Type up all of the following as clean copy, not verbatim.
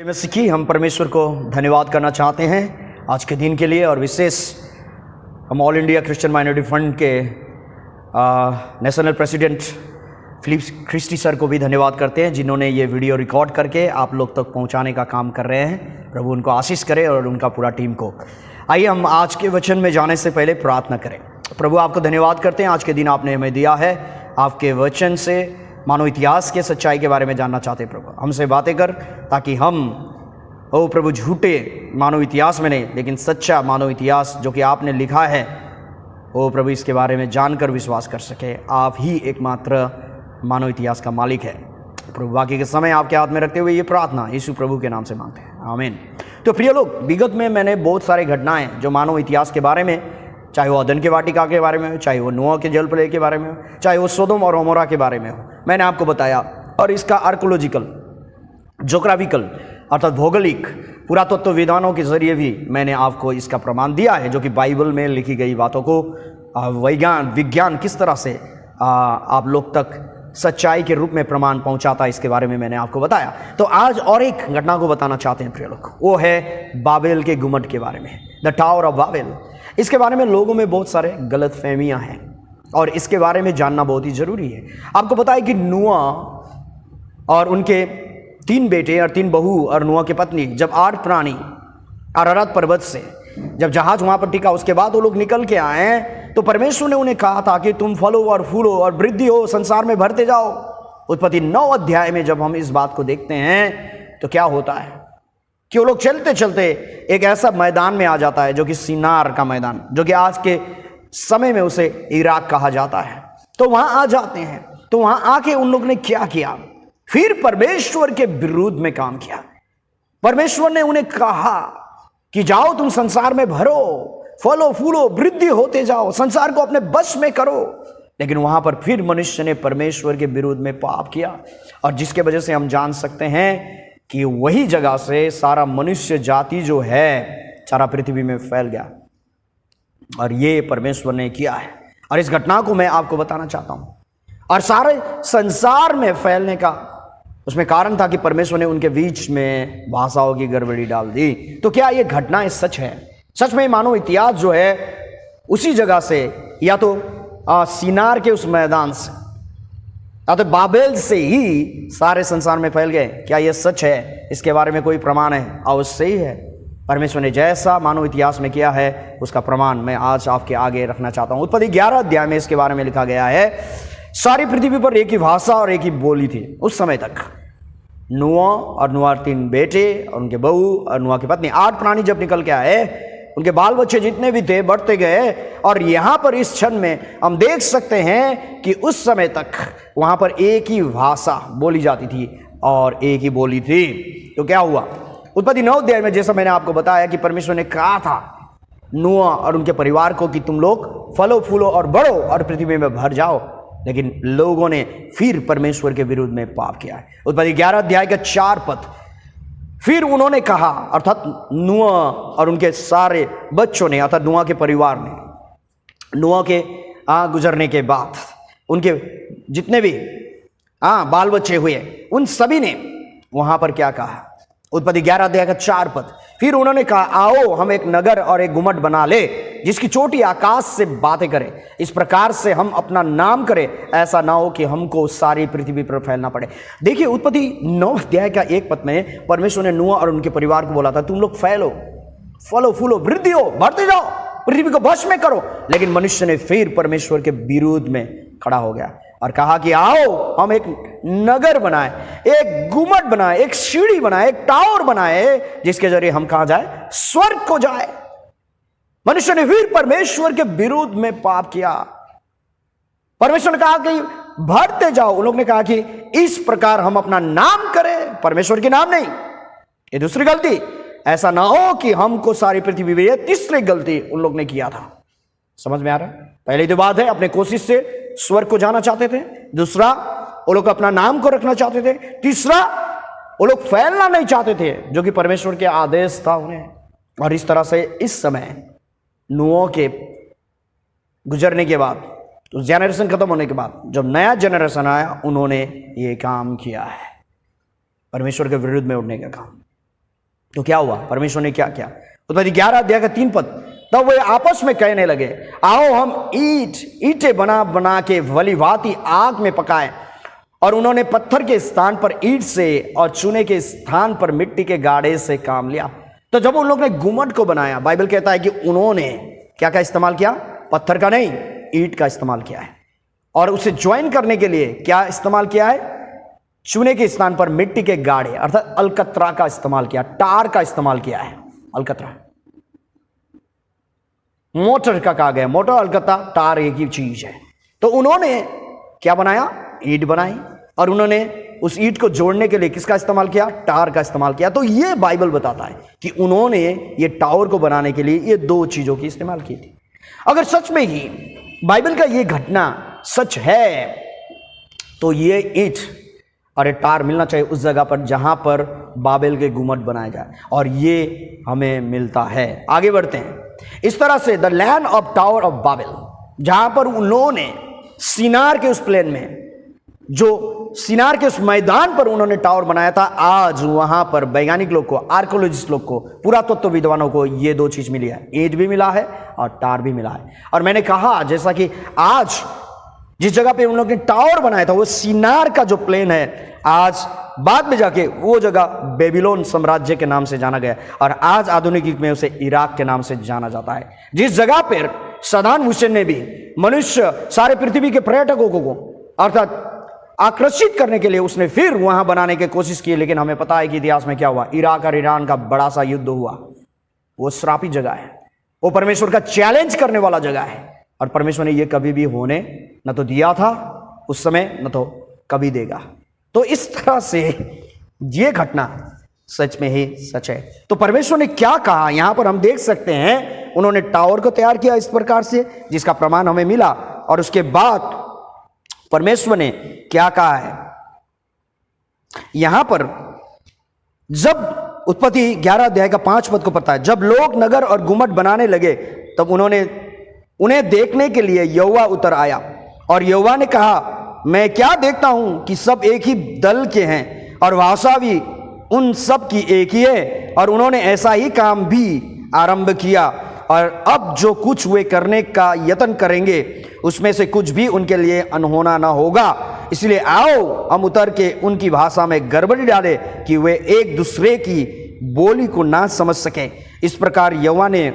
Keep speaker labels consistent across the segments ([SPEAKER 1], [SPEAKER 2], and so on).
[SPEAKER 1] मसीह की हम परमेश्वर को धन्यवाद करना चाहते हैं आज के दिन के लिए, और विशेष हम all India Christian minority fund के national president Philip Christie sir को भी धन्यवाद करते हैं, जिन्होंने ये वीडियो रिकॉर्ड करके आप लोग तक पहुंचाने का काम कर रहे हैं। प्रभु उनको आशीष करे और उनका पूरा टीम को। आइए हम आज के वचन में जाने से पहले प्रार्थना करें। प्रभु आपको धन्यवाद करते हैं, आज के दिन आपने हमें दिया है। आपके वचन से मानव इतिहास के सच्चाई के बारे में जानना चाहते हैं। प्रभु हमसे बातें कर, ताकि हम ओ प्रभु झूठे मानव इतिहास में नहीं, लेकिन सच्चा मानव इतिहास जो कि आपने लिखा है, ओ प्रभु इसके बारे में जानकर विश्वास कर सके। आप ही एकमात्र मानव इतिहास का मालिक है। प्रभु बाकी के समय आपके हाथ में रखते हुए ये प्रार्थना यीशु प्रभु के नाम से मांगते हैं, आमीन। तो प्रिय लोग, विगत में मैंने बहुत सारे घटनाएं जो मानव इतिहास के बारे में, चाहे वो अदन के वाटिका के बारे में हो, चाहे वो नोआ के जलप्रलय के बारे में हो, चाहे वो सोदोम और अमोरा के बारे में हो, मैंने आपको बताया। और इसका आर्कोलॉजिकल, ज्योग्राफिकल अर्थात भौगोलिक पुरातत्वविदानों के जरिए भी मैंने आपको इसका प्रमाण दिया है, जो कि बाइबल में लिखी गई बातों को विज्ञान किस तरह से आप लोग तक सच्चाई के रूप में प्रमाण पहुंचाता है, इसके बारे में मैंने आपको बताया। तो आज और एक घटना को बताना चाहते हैं प्रिय लोग, वो है बाबेल के गुम्मट के बारे में, द टावर ऑफ बाबेल। इसके बारे में लोगों में बहुत सारे गलत फहमियाँ हैं और इसके बारे में जानना बहुत ही जरूरी है। आपको पता है कि नूआ और उनके 3 बेटे और 3 बहू और नूआ की पत्नी, जब 8 प्राणी अरारत पर्वत से जब जहाज वहां पर टिका, उसके बाद वो लोग निकल के आए, तो परमेश्वर ने उन्हें कहा था कि तुम फलो और फूलो और वृद्धि हो, संसार में भरते जाओ। उत्पत्ति 9 अध्याय में जब हम इस बात को देखते हैं तो क्या होता है कि वो लोग चलते चलते एक ऐसा मैदान में आ जाता है जो कि सिनार का मैदान, जो कि आज के समय में उसे इराक कहा जाता है। तो वहां आ जाते हैं, तो वहां आके उन लोग ने क्या किया, फिर परमेश्वर के विरुद्ध में काम किया। परमेश्वर ने उन्हें कहा कि जाओ तुम संसार में भरो, फलो फूलो, वृद्धि होते जाओ, संसार को अपने बस में करो। लेकिन वहां पर फिर मनुष्य ने परमेश्वर के विरुद्ध में पाप किया, और जिसके वजह से हम जान सकते हैं कि वही जगह से सारा मनुष्य जाति जो है सारा पृथ्वी में फैल गया, और ये परमेश्वर ने किया है। और इस घटना को मैं आपको बताना चाहता हूं। और सारे संसार में फैलने का उसमें कारण था कि परमेश्वर ने उनके बीच में भाषाओं की गड़बड़ी डाल दी। तो क्या ये घटनाएं सच है? सच में मानो इतिहास जो है उसी जगह से, या तो सिनार के उस मैदान से, या तो बाबेल से ही सारे संसार में फैल गए। क्या ये सच है? इसके बारे में कोई प्रमाण है? अवश्य ही है। परमेश्वर ने जैसा मानव इतिहास में किया है उसका प्रमाण मैं आज आपके आगे रखना चाहता हूं। उत्पत्ति 11 अध्याय में इसके बारे में लिखा गया है, सारी पृथ्वी पर एक ही भाषा और एक ही बोली थी उस समय तक। नूआ और नूआ 3 बेटे और उनके बहू और नूआ की पत्नी, 8 प्राणी जब निकल के आए, उनके बाल बच्चे जितने भी थे बढ़ते गए। और यहां पर इस क्षण में हम देख सकते हैं कि उस समय तक वहां पर एक ही भाषा बोली जाती थी और एक ही बोली थी। तो क्या हुआ? उत्पत्ति 9 अध्याय में जैसा मैंने आपको बताया कि परमेश्वर ने कहा था नूआ और उनके परिवार को कि तुम लोग फलो फूलो और बढ़ो और पृथ्वी में भर जाओ। लेकिन लोगों ने फिर परमेश्वर के विरुद्ध में पाप किया है। उत्पत्ति 11 अध्याय का 4 पद, फिर उन्होंने कहा, अर्थात नूआ और उनके सारे बच्चों ने, अर्थात नूआ के परिवार ने, नूआ के गुजरने के बाद उनके जितने भी बाल बच्चे हुए, उन सभी ने वहां पर क्या कहा? उत्पत्ति 11 अध्याय का 4 पद, फिर उन्होंने कहा आओ हम एक नगर और एक गुम्मट बना ले, जिसकी चोटी आकाश से बातें करे, इस प्रकार से हम अपना नाम करें, ऐसा ना हो कि हमको सारी पृथ्वी पर फैलना पड़े। देखिए उत्पत्ति 9 अध्याय का 1 पद में परमेश्वर ने नूआ और उनके परिवार को बोला था तुम लोग फैलो, फलो फूलो, वृद्धि हो, बढ़ते जाओ, पृथ्वी को वश में करो। लेकिन मनुष्य ने फिर परमेश्वर के विरुद्ध में खड़ा हो गया और कहा कि आओ हम एक नगर बनाए, एक गुम्मट बनाए, एक सीढ़ी बनाए, एक टावर बनाए, जिसके जरिए हम कहां जाए? स्वर्ग को जाए। मनुष्य ने फिर परमेश्वर के विरुद्ध में पाप किया। परमेश्वर ने कहा कि भरते जाओ, उन लोगों ने कहा कि इस प्रकार हम अपना नाम करें, परमेश्वर के नाम नहीं। ये दूसरी गलती, ऐसा ना हो कि हमको सारी पृथ्वी में। ये तीसरी गलती उन लोग ने किया था। समझ में आ रहा है? पहली तो बात है अपने कोशिश से स्वर्ग को जाना चाहते थे, दूसरा वो लोग अपना नाम को रखना चाहते थे, तीसरा वो लोग फैलना नहीं चाहते थे, जो कि परमेश्वर के आदेश था उन्हें। और इस तरह से इस समय नूआ के गुजरने के बाद, उस जनरेशन खत्म होने के बाद जब नया जनरेशन आया, उन्होंने ये काम किया है, परमेश्वर के विरुद्ध में उठने का काम। तो क्या हुआ, परमेश्वर ने क्या किया? उत्पत्ति 11 अध्याय का 3 पद, तब वे आपस में कहने लगे, आओ हम ईंटें बना बना के भली भांति आग में पकाएं। और उन्होंने पत्थर के स्थान पर ईंट से और चूने के स्थान पर मिट्टी के गाड़े से काम लिया। तो जब उन लोग ने गुम्मट को बनाया, बाइबल कहता है कि उन्होंने क्या क्या इस्तेमाल किया? पत्थर का नहीं, ईंट का इस्तेमाल किया है। और उसे ज्वाइन करने के लिए क्या इस्तेमाल किया है? चूने के स्थान पर मिट्टी के गाड़े अर्थात अलकतरा का इस्तेमाल किया, टार का इस्तेमाल किया है। अलकतरा मोटर का कहा गया, मोटर अलकतरा टार एक ही चीज है। तो उन्होंने क्या बनाया? ईंट बनाई। और उन्होंने उस ईंट को जोड़ने के लिए किसका इस्तेमाल किया? टार का इस्तेमाल किया। तो ये बाइबल बताता है कि उन्होंने ये टावर को बनाने के लिए ये दो चीजों की इस्तेमाल की थी। अगर सच में ही बाइबल का ये घटना सच है तो ये ईंट और टार मिलना चाहिए उस जगह पर जहां पर बाबेल के गुम्मट बनाए जाए, और ये हमें मिलता है। आगे बढ़ते हैं। इस तरह से the land of tower of Babel, जहां पर उन्होंने सिनार के उस प्लेन में, जो सिनार के उस मैदान पर उन्होंने टावर बनाया था, आज वहां पर वैज्ञानिक लोग को, आर्कियोलॉजिस्ट लोग को, पुरातत्व विद्वानों को ये दो चीज मिली है, ईंट भी मिला है और टार भी मिला है। और मैंने कहा जैसा कि आज जिस जगह पे उन लोगों ने टावर बनाया था वो सिनार का जो प्लेन है, आज बाद में जाके वो जगह बेबीलोन साम्राज्य के नाम से जाना गया, और आज आधुनिक युग में उसे इराक के नाम से जाना जाता है। जिस जगह पर सद्दाम हुसैन ने भी मनुष्य सारे पृथ्वी के पर्यटकों को अर्थात आकर्षित करने के लिए उसने फिर वहां बनाने की कोशिश की, लेकिन हमें पता है कि इतिहास में क्या हुआ। इराक और ईरान का बड़ा सा युद्ध हुआ। वो श्रापित जगह है, वो परमेश्वर का चैलेंज करने वाला जगह है, और परमेश्वर ने ये कभी भी होने न तो दिया था उस समय, न तो कभी देगा। तो इस तरह से ये घटना सच में ही सच है। तो परमेश्वर ने क्या कहा यहां पर हम देख सकते हैं। उन्होंने टावर को तैयार किया इस प्रकार से, जिसका प्रमाण हमें मिला, और उसके बाद परमेश्वर ने क्या कहा है यहां पर, जब उत्पत्ति 11 अध्याय का 5 पद को पढ़ता है, जब लोग नगर और गुम्मट बनाने लगे तब उन्हें देखने के लिए यहोवा उतर आया, और यहोवा ने कहा, मैं क्या देखता हूं कि सब एक ही दल के हैं और भाषा भी उन सब की एक ही है, और उन्होंने ऐसा ही काम भी आरंभ किया, और अब जो कुछ वे करने का यत्न करेंगे उसमें से कुछ भी उनके लिए अनहोना ना होगा। इसलिए आओ हम उतर के उनकी भाषा में गड़बड़ी डाले कि वे एक दूसरे की बोली को ना समझ सके। इस प्रकार यहोवा ने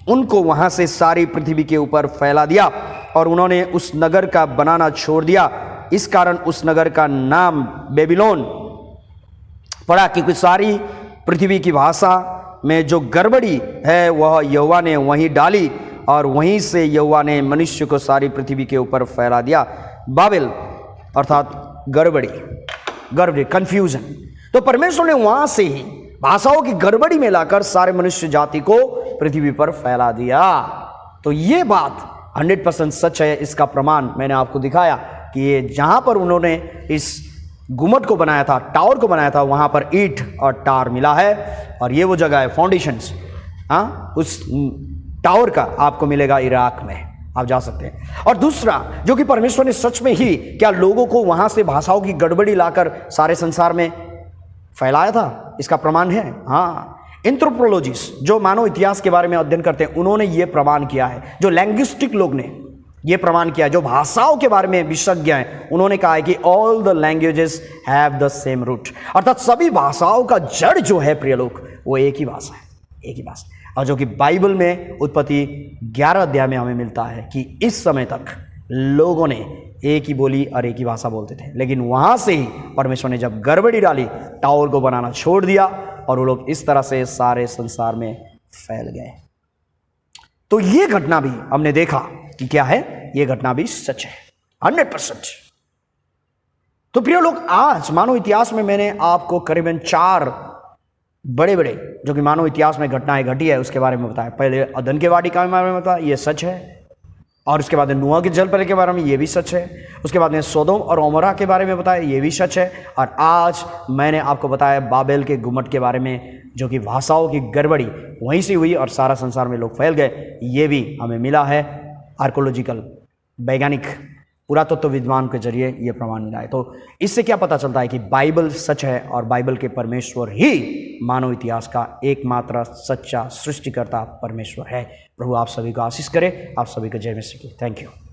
[SPEAKER 1] उनको वहां से सारी पृथ्वी के ऊपर फैला दिया, और उन्होंने उस नगर का बनाना छोड़ दिया। इस कारण उस नगर का नाम बेबीलोन पड़ा, क्योंकि सारी पृथ्वी की भाषा में जो गड़बड़ी है वह यहोवा ने वहीं डाली, और वहीं से यहोवा ने मनुष्य को सारी पृथ्वी के ऊपर फैला दिया। बाबेल अर्थात गड़बड़ी, कंफ्यूजन। तो परमेश्वर ने वहां से ही भाषाओं की गड़बड़ी में लाकर सारे मनुष्य जाति को पृथ्वी पर फैला दिया। तो ये बात 100% सच है। इसका प्रमाण मैंने आपको दिखाया कि ये जहां पर उन्होंने इस गुम्मट को बनाया था, टावर को बनाया था, वहां पर ईंट और टार मिला है, और ये वो जगह है फाउंडेशंस। उस टावर का आपको मिलेगा इराक में, आप जा सकते हैं। और दूसरा जो कि परमेश्वर ने सच में ही क्या लोगों को वहां से भाषाओं की गड़बड़ी लाकर सारे संसार में फैलाया था, इसका प्रमाण है। एंथ्रोपोलॉजिस्ट जो मानव इतिहास के बारे में अध्ययन करते हैं, उन्होंने ये प्रमाण किया है। जो लैंग्विस्टिक लोग ने ये प्रमाण किया, जो भाषाओं के बारे में विशेषज्ञ हैं, उन्होंने कहा है कि all the languages have the same root, अर्थात सभी भाषाओं का जड़ जो है प्रिय लोग, वो एक ही भाषा है, एक ही भाषा। और जो कि बाइबल में उत्पत्ति 11 अध्याय में हमें मिलता है कि इस समय तक लोगों ने एक ही बोली और एक ही भाषा बोलते थे, लेकिन वहां से ही परमेश्वर ने जब गड़बड़ी डाली, टावर को बनाना छोड़ दिया, और वो लोग इस तरह से सारे संसार में फैल गए। तो ये घटना भी हमने देखा कि क्या है, ये घटना भी सच है 100%। तो प्रिय लोग, आज मानव इतिहास में मैंने आपको करीबन 4 बड़े बड़े जो कि मानव इतिहास में घटनाएं घटी है उसके बारे में बताया। पहले अदन के वाटिका के बारे में बताया, ये सच है। और उसके बाद नूह के जल प्रलय के बारे में, ये भी सच है। उसके बाद में सोदोम और ओमोरा के बारे में बताया, ये भी सच है। और आज मैंने आपको बताया बाबेल के गुम्मट के बारे में, जो कि भाषाओं की गड़बड़ी वहीं से हुई और सारा संसार में लोग फैल गए, ये भी हमें मिला है आर्कोलॉजिकल वैज्ञानिक पुरातत्वविद्वान के जरिए ये प्रमाण मिला है। तो इससे क्या पता चलता है कि बाइबल सच है और बाइबल के परमेश्वर ही मानव इतिहास का एकमात्र सच्चा सृष्टिकर्ता परमेश्वर है। प्रभु आप सभी को आशीष करे। आप सभी को जय मसीह की। Thank you.